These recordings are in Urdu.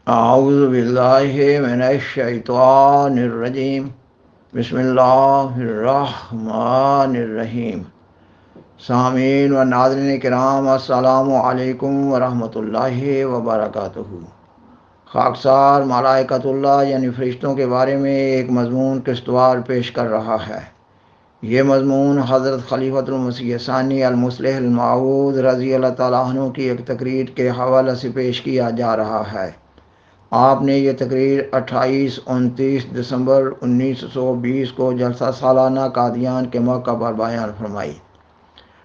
اعوذ باللہ من الشیطان الرجیم بسم اللہ الرحمن الرحیم۔ سامعین و ناظرین کرام، السلام علیکم ورحمۃ اللہ وبرکاتہ۔ خاکسار ملائکۃ اللہ یعنی فرشتوں کے بارے میں ایک مضمون قسطوار پیش کر رہا ہے۔ یہ مضمون حضرت خلیفۃ المسیح ثانی المصلح الموعود رضی اللہ تعالیٰ عنہ کی ایک تقریر کے حوالے سے پیش کیا جا رہا ہے۔ آپ نے یہ تقریر 28-29 دسمبر 1920 کو جلسہ سالانہ قادیان کے موقع پر بیان فرمائی۔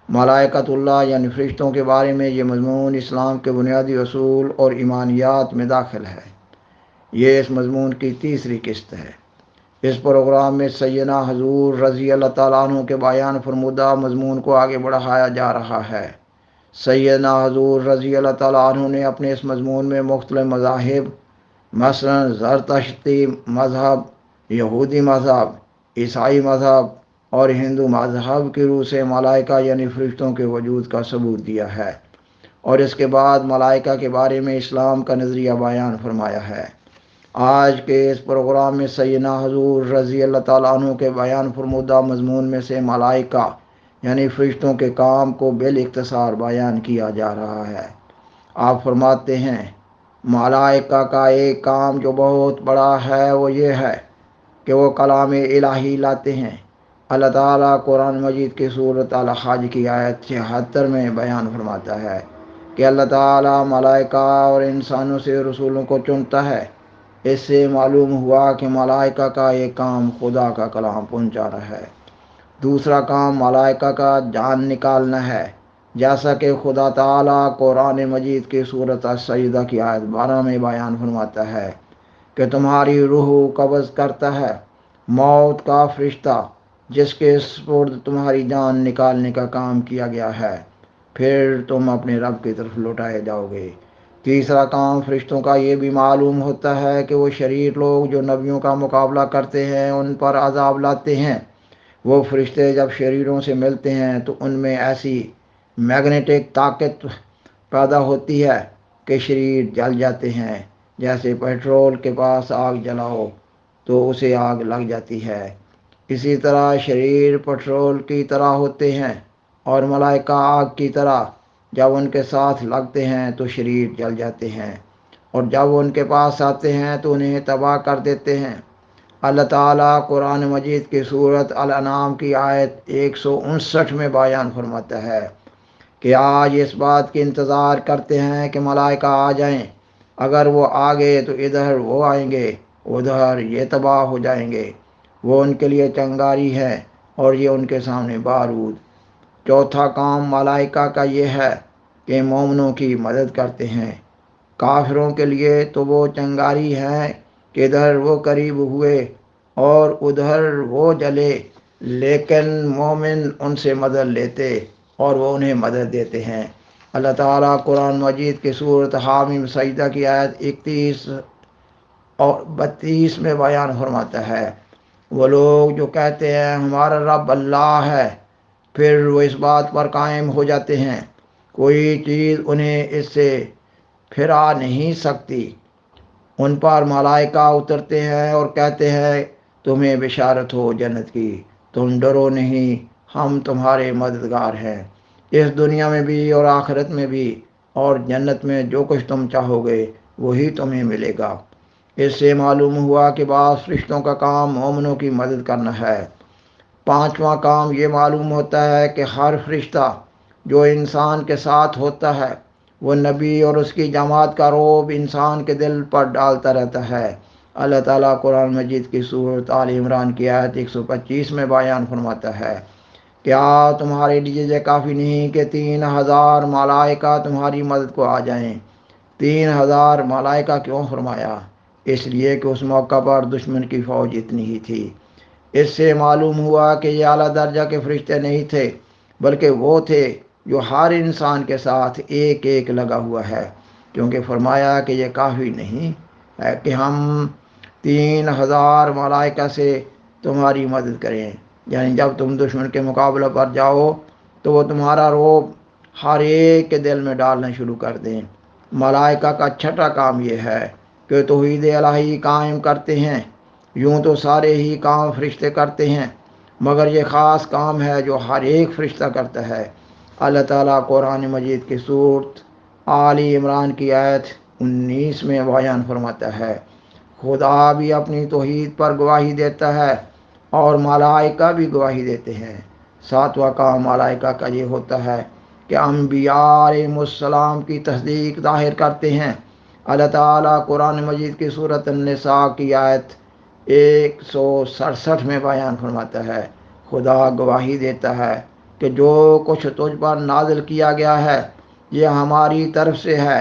ملائکۃ اللہ یعنی فرشتوں کے بارے میں یہ مضمون اسلام کے بنیادی اصول اور ایمانیات میں داخل ہے۔ یہ اس مضمون کی تیسری قسط ہے۔ اس پروگرام میں سیدنا حضور رضی اللہ تعالیٰ عنہ کے بیان فرمودہ مضمون کو آگے بڑھایا جا رہا ہے۔ سیدنا حضور رضی اللہ تعالیٰ عنہ نے اپنے اس مضمون میں مختلف مذاہب، مثلا زرتشتی مذہب، یہودی مذہب، عیسائی مذہب اور ہندو مذہب کی روح سے ملائکہ یعنی فرشتوں کے وجود کا ثبوت دیا ہے، اور اس کے بعد ملائکہ کے بارے میں اسلام کا نظریہ بیان فرمایا ہے۔ آج کے اس پروگرام میں سیدنا حضور رضی اللہ تعالیٰ عنہ کے بیان فرمودہ مضمون میں سے ملائکہ یعنی فرشتوں کے کام کو بالاختصار بیان کیا جا رہا ہے۔ آپ فرماتے ہیں، ملائکہ کا ایک کام جو بہت بڑا ہے وہ یہ ہے کہ وہ کلام الہی لاتے ہیں۔ اللہ تعالیٰ قرآن مجید کی سورۃ الحج کی آیت 76 میں بیان فرماتا ہے کہ اللہ تعالیٰ ملائکہ اور انسانوں سے رسولوں کو چنتا ہے۔ اس سے معلوم ہوا کہ ملائکہ کا ایک کام خدا کا کلام پہنچانا ہے۔ دوسرا کام ملائکہ کا جان نکالنا ہے، جیسا کہ خدا تعالیٰ قرآن مجید کی سورۃ السجدہ کی آیت 12 میں بیان فرماتا ہے کہ تمہاری روح قبض کرتا ہے موت کا فرشتہ جس کے سپرد تمہاری جان نکالنے کا کام کیا گیا ہے، پھر تم اپنے رب کی طرف لوٹائے جاؤ گے۔ تیسرا کام فرشتوں کا یہ بھی معلوم ہوتا ہے کہ وہ شریر لوگ جو نبیوں کا مقابلہ کرتے ہیں ان پر عذاب لاتے ہیں۔ وہ فرشتے جب شریروں سے ملتے ہیں تو ان میں ایسی میگنیٹک طاقت پیدا ہوتی ہے کہ شریر جل جاتے ہیں، جیسے پیٹرول کے پاس آگ جلاؤ تو اسے آگ لگ جاتی ہے۔ اسی طرح شریر پیٹرول کی طرح ہوتے ہیں اور ملائکہ آگ کی طرح، جب ان کے ساتھ لگتے ہیں تو شریر جل جاتے ہیں، اور جب ان کے پاس آتے ہیں تو انہیں تباہ کر دیتے ہیں۔ اللہ تعالیٰ قرآن مجید کی سورۃ الانعام کی آیت 159 میں بیان فرماتا ہے کہ آج اس بات کی انتظار کرتے ہیں کہ ملائکہ آ جائیں، اگر وہ آ گئے تو ادھر وہ آئیں گے، ادھر یہ تباہ ہو جائیں گے۔ وہ ان کے لیے چنگاری ہے اور یہ ان کے سامنے بارود۔ چوتھا کام ملائکہ کا یہ ہے کہ مومنوں کی مدد کرتے ہیں۔ کافروں کے لیے تو وہ چنگاری ہے کہ ادھر وہ قریب ہوئے اور ادھر وہ جلے، لیکن مومن ان سے مدد لیتے اور وہ انہیں مدد دیتے ہیں۔ اللہ تعالیٰ قرآن مجید کی سورۃ حامیم سجدہ کی آیت 31 اور 32 میں بیان فرماتا ہے، وہ لوگ جو کہتے ہیں ہمارا رب اللہ ہے، پھر وہ اس بات پر قائم ہو جاتے ہیں کوئی چیز انہیں اس سے پھرا نہیں سکتی۔ ان پر ملائکہ اترتے ہیں اور کہتے ہیں تمہیں بشارت ہو جنت کی، تم ڈرو نہیں، ہم تمہارے مددگار ہیں، اس دنیا میں بھی اور آخرت میں بھی، اور جنت میں جو کچھ تم چاہو گے وہی تمہیں ملے گا۔ اس سے معلوم ہوا کہ بعض فرشتوں کا کام مومنوں کی مدد کرنا ہے۔ پانچواں کام یہ معلوم ہوتا ہے کہ ہر فرشتہ جو انسان کے ساتھ ہوتا ہے وہ نبی اور اس کی جماعت کا رعب انسان کے دل پر ڈالتا رہتا ہے۔ اللہ تعالیٰ قرآن مجید کی سورۃ آل عمران کی آیت 125 میں بیان فرماتا ہے، کیا تمہارے لیے یہ کافی نہیں کہ 3000 ملائکہ تمہاری مدد کو آ جائیں؟ 3000 ملائکہ کیوں فرمایا؟ اس لیے کہ اس موقع پر دشمن کی فوج اتنی ہی تھی۔ اس سے معلوم ہوا کہ یہ اعلیٰ درجہ کے فرشتے نہیں تھے، بلکہ وہ تھے جو ہر انسان کے ساتھ ایک ایک لگا ہوا ہے، کیونکہ فرمایا کہ یہ کافی نہیں ہے کہ ہم 3000 ملائکہ سے تمہاری مدد کریں، یعنی جب تم دشمن کے مقابلہ پر جاؤ تو وہ تمہارا رعب ہر ایک کے دل میں ڈالنا شروع کر دیں۔ ملائکہ کا چھٹا کام یہ ہے کہ توحید الہی قائم کرتے ہیں۔ یوں تو سارے ہی کام فرشتے کرتے ہیں، مگر یہ خاص کام ہے جو ہر ایک فرشتہ کرتا ہے۔ اللہ تعالیٰ قرآن مجید کی سورت آل عمران کی آیت 19 میں بیان فرماتا ہے، خدا بھی اپنی توحید پر گواہی دیتا ہے اور ملائکہ بھی گواہی دیتے ہیں۔ ساتواں کام ملائکہ کا یہ ہوتا ہے کہ انبیاء علیہ السلام کی تصدیق ظاہر کرتے ہیں۔ اللہ تعالیٰ قرآن مجید کی سورۃ النساء کی آیت 167 میں بیان فرماتا ہے، خدا گواہی دیتا ہے کہ جو کچھ تجھ پر نازل کیا گیا ہے یہ ہماری طرف سے ہے،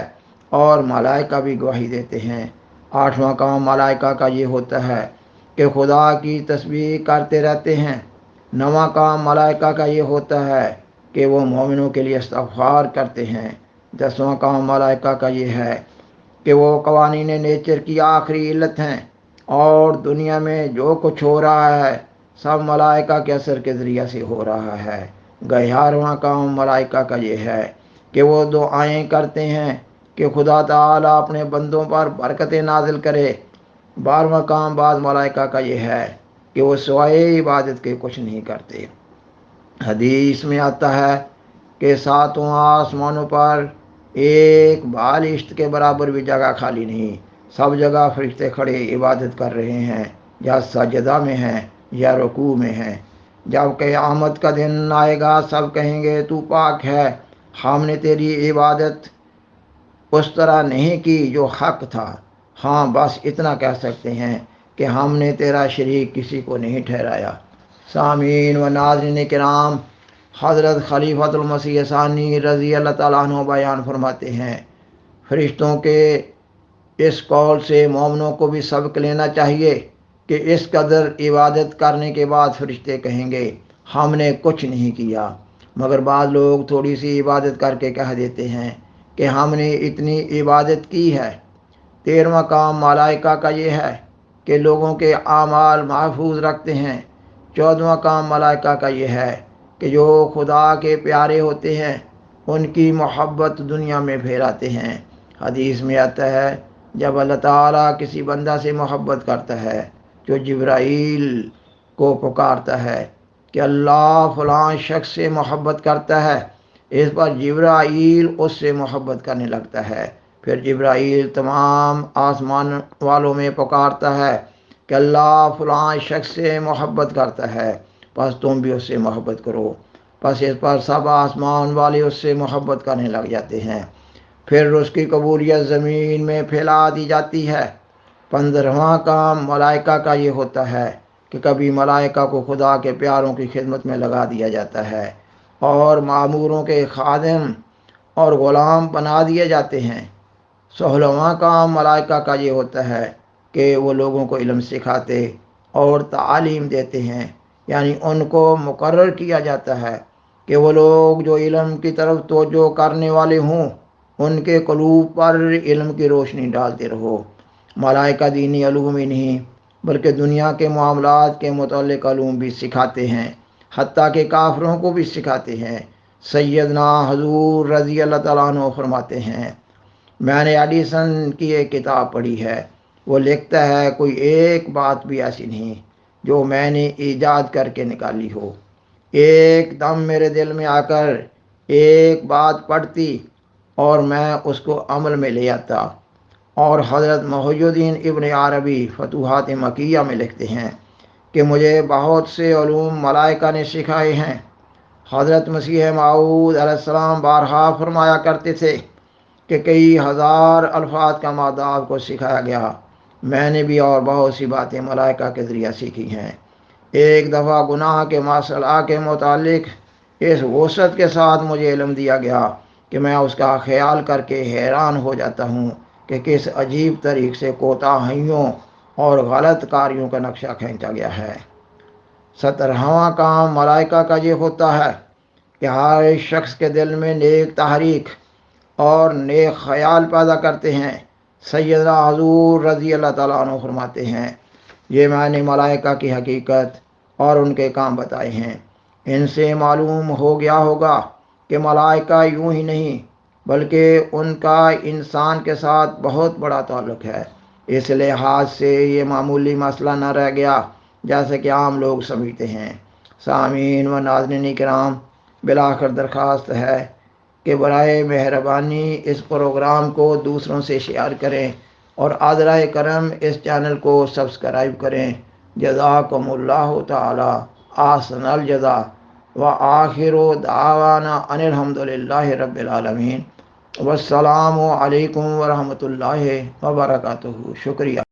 اور ملائکہ بھی گواہی دیتے ہیں۔ آٹھواں کام ملائکہ کا یہ ہوتا ہے کہ خدا کی تسبیح کرتے رہتے ہیں۔ نواں کام ملائکہ کا یہ ہوتا ہے کہ وہ مومنوں کے لیے استغفار کرتے ہیں۔ دسواں کام ملائکہ کا یہ ہے کہ وہ قوانین نیچر کی آخری علت ہیں، اور دنیا میں جو کچھ ہو رہا ہے سب ملائکہ کے اثر کے ذریعہ سے ہو رہا ہے۔ 11واں کام ملائکہ کا یہ ہے کہ وہ دعائیں کرتے ہیں کہ خدا تعالیٰ اپنے بندوں پر برکتیں نازل کرے۔ 12واں کام بعض ملائکہ کا یہ ہے کہ وہ سوائے عبادت کے کچھ نہیں کرتے۔ حدیث میں آتا ہے کہ 7 آسمانوں پر ایک بالشت کے برابر بھی جگہ خالی نہیں، سب جگہ فرشتے کھڑے عبادت کر رہے ہیں، یا سجدہ میں ہیں یا رکوع میں ہیں۔ جب قیامت کا دن آئے گا سب کہیں گے تو پاک ہے، ہم نے تیری عبادت اس طرح نہیں کی جو حق تھا۔ ہاں بس اتنا کہہ سکتے ہیں کہ ہم نے تیرا شریک کسی کو نہیں ٹھہرایا۔ سامعین و ناظرین کرام، حضرت خلیفۃ المسیح ثانی رضی اللہ تعالیٰ عنہ بیان فرماتے ہیں، فرشتوں کے اس قول سے مومنوں کو بھی سبق لینا چاہیے کہ اس قدر عبادت کرنے کے بعد فرشتے کہیں گے ہم نے کچھ نہیں کیا، مگر بعض لوگ تھوڑی سی عبادت کر کے کہہ دیتے ہیں کہ ہم نے اتنی عبادت کی ہے۔ 13واں کام ملائکہ کا یہ ہے کہ لوگوں کے اعمال محفوظ رکھتے ہیں۔ 14واں کام ملائکہ کا یہ ہے کہ جو خدا کے پیارے ہوتے ہیں ان کی محبت دنیا میں پھیلاتے ہیں۔ حدیث میں آتا ہے جب اللہ تعالیٰ کسی بندہ سے محبت کرتا ہے جو جبرائیل کو پکارتا ہے کہ اللہ فلاں شخص سے محبت کرتا ہے، اس پر جبرائیل اس سے محبت کرنے لگتا ہے۔ پھر جبرائیل تمام آسمان والوں میں پکارتا ہے کہ اللہ فلاں شخص سے محبت کرتا ہے، بس تم بھی اس سے محبت کرو۔ بس اس پر سب آسمان والے اس سے محبت کرنے لگ جاتے ہیں۔ پھر اس کی قبولیت زمین میں پھیلا دی جاتی ہے۔ 15واں کام ملائکہ کا یہ ہوتا ہے کہ کبھی ملائکہ کو خدا کے پیاروں کی خدمت میں لگا دیا جاتا ہے اور ماموروں کے خادم اور غلام بنا دیے جاتے ہیں۔ 16واں کام ملائکہ کا یہ ہوتا ہے کہ وہ لوگوں کو علم سکھاتے اور تعلیم دیتے ہیں، یعنی ان کو مقرر کیا جاتا ہے کہ وہ لوگ جو علم کی طرف توجہ کرنے والے ہوں ان کے قلوب پر علم کی روشنی ڈالتے رہو۔ ملائکہ دینی علوم ہی نہیں بلکہ دنیا کے معاملات کے متعلق علوم بھی سکھاتے ہیں، حتیٰ کہ کافروں کو بھی سکھاتے ہیں۔ سیدنا حضور رضی اللہ تعالیٰ عنہ فرماتے ہیں، میں نے ایڈیسن کی ایک کتاب پڑھی ہے، وہ لکھتا ہے کوئی ایک بات بھی ایسی نہیں جو میں نے ایجاد کر کے نکالی ہو، ایک دم میرے دل میں آ کر ایک بات پڑتی اور میں اس کو عمل میں لے آتا۔ اور حضرت محی الدین ابن عربی فتوحات مکیہ میں لکھتے ہیں کہ مجھے بہت سے علوم ملائکہ نے سکھائے ہیں۔ حضرت مسیح موعود علیہ السلام بارہا فرمایا کرتے تھے کہ کئی ہزار الفاظ کا مادہ آپ کو سکھایا گیا، میں نے بھی اور بہت سی باتیں ملائکہ کے ذریعہ سیکھی ہیں۔ ایک دفعہ گناہ کے مسئلہ کے متعلق اس وسعت کے ساتھ مجھے علم دیا گیا کہ میں اس کا خیال کر کے حیران ہو جاتا ہوں کہ کس عجیب طریق سے کوتاہیوں اور غلط کاریوں کا نقشہ کھینچا گیا ہے۔ 17واں کام ملائکہ کا یہ ہوتا ہے کہ ہر شخص کے دل میں نیک تحریک اور نیک خیال پیدا کرتے ہیں۔ سیدنا حضور رضی اللہ تعالیٰ عنہ فرماتے ہیں، یہ میں نے ملائکہ کی حقیقت اور ان کے کام بتائے ہیں، ان سے معلوم ہو گیا ہوگا کہ ملائکہ یوں ہی نہیں بلکہ ان کا انسان کے ساتھ بہت بڑا تعلق ہے۔ اس لحاظ سے یہ معمولی مسئلہ نہ رہ گیا جیسے کہ عام لوگ سمجھتے ہیں۔ سامعین و ناظرین کرام، بالآخر درخواست ہے کہ برائے مہربانی اس پروگرام کو دوسروں سے شیئر کریں اور عاذرہ کرم اس چینل کو سبسکرائب کریں۔ جزاکم اللہ تعالی احسن الجزا و آخر دعوانا ان الحمد للہ رب العالمین۔ والسلام علیکم ورحمۃ اللہ وبرکاتہ۔ شکریہ۔